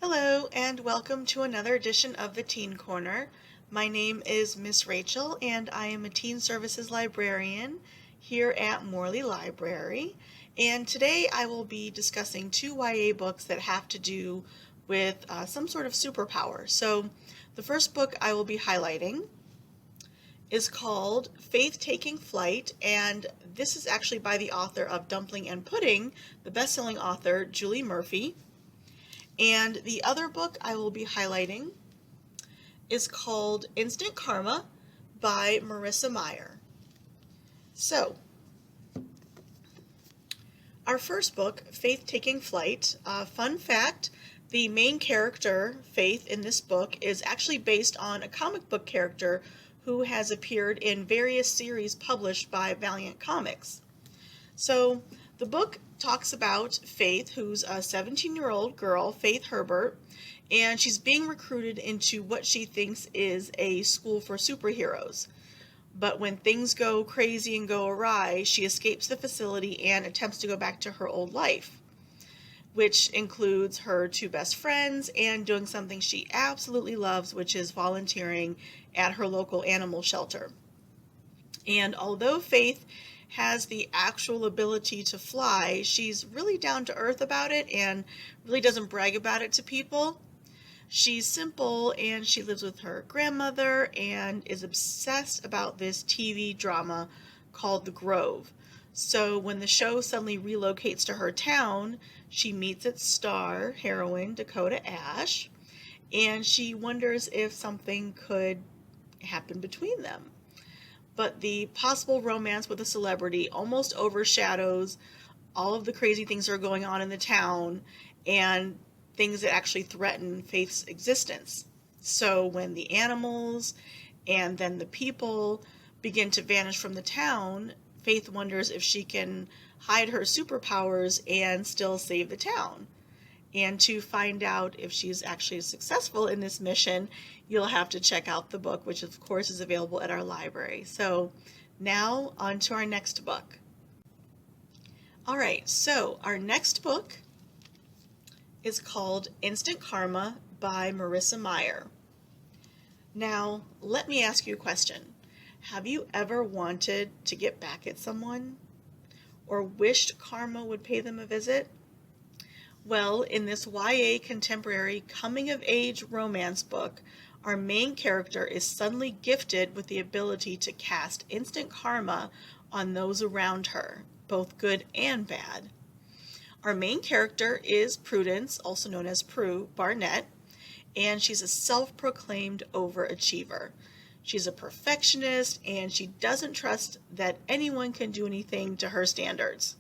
Hello and welcome to another edition of the Teen Corner. My name is Miss Rachel and I am a Teen Services Librarian here at Morley Library. And today I will be discussing two YA books that have to do with some sort of superpower. So the first book I will be highlighting is called Faith Taking Flight, and this is actually by the author of Dumpling and Pudding, the best-selling author Julie Murphy. And the other book I will be highlighting is called Instant Karma by Marissa Meyer. So, our first book, Faith Taking Flight. Fun fact, the main character, Faith, in this book is actually based on a comic book character who has appeared in various series published by Valiant Comics. So, the book talks about Faith, who's a 17-year-old girl, Faith Herbert, and she's being recruited into what she thinks is a school for superheroes. But when things go crazy and go awry, she escapes the facility and attempts to go back to her old life, which includes her two best friends and doing something she absolutely loves, which is volunteering at her local animal shelter. And although Faith has the actual ability to fly, she's really down to earth about it and really doesn't brag about it to people. She's simple and she lives with her grandmother and is obsessed about this TV drama called The Grove. So when the show suddenly relocates to her town, she meets its star heroine, Dakota Ash, and she wonders if something could happen between them. But the possible romance with a celebrity almost overshadows all of the crazy things that are going on in the town and things that actually threaten Faith's existence. So when the animals and then the people begin to vanish from the town, Faith wonders if she can hide her superpowers and still save the town. And to find out if she's actually successful in this mission, you'll have to check out the book, which of course is available at our library. So now on to our next book. All right, so our next book is called Instant Karma by Marissa Meyer. Now, let me ask you a question. Have you ever wanted to get back at someone or wished karma would pay them a visit? Well, in this YA contemporary coming-of-age romance book, our main character is suddenly gifted with the ability to cast instant karma on those around her, both good and bad. Our main character is Prudence, also known as Prue Barnett, and she's a self-proclaimed overachiever. She's a perfectionist, and she doesn't trust that anyone can do anything to her standards.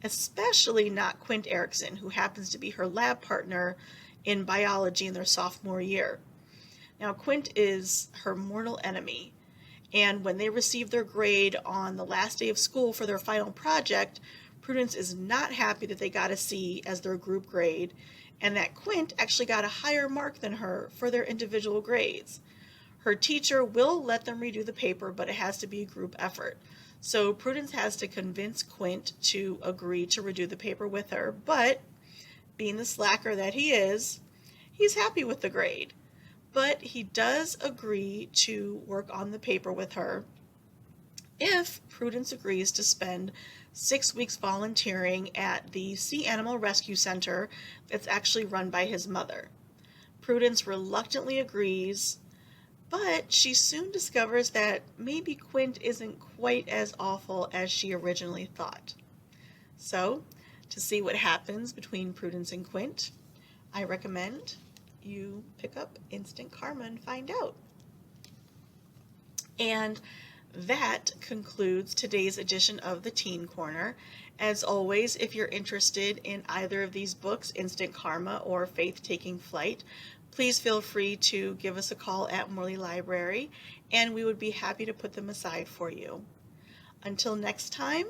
Especially not Quint Erickson, who happens to be her lab partner in biology in their sophomore year. Now, Quint is her mortal enemy, and when they receive their grade on the last day of school for their final project, Prudence is not happy that they got a C as their group grade, and that Quint actually got a higher mark than her for their individual grades. Her teacher will let them redo the paper, but it has to be a group effort. So Prudence has to convince Quint to agree to redo the paper with her, but being the slacker that he is, he's happy with the grade. But he does agree to work on the paper with her if Prudence agrees to spend 6 weeks volunteering at the Sea Animal Rescue Center that's actually run by his mother. Prudence reluctantly agrees, but she soon discovers that maybe Quint isn't quite as awful as she originally thought. So, to see what happens between Prudence and Quint, I recommend you pick up Instant Karma and find out. And that concludes today's edition of the Teen Corner. As always, if you're interested in either of these books, Instant Karma or Faith Taking Flight, please feel free to give us a call at Morley Library, and we would be happy to put them aside for you. Until next time,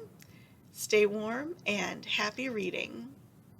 stay warm and happy reading.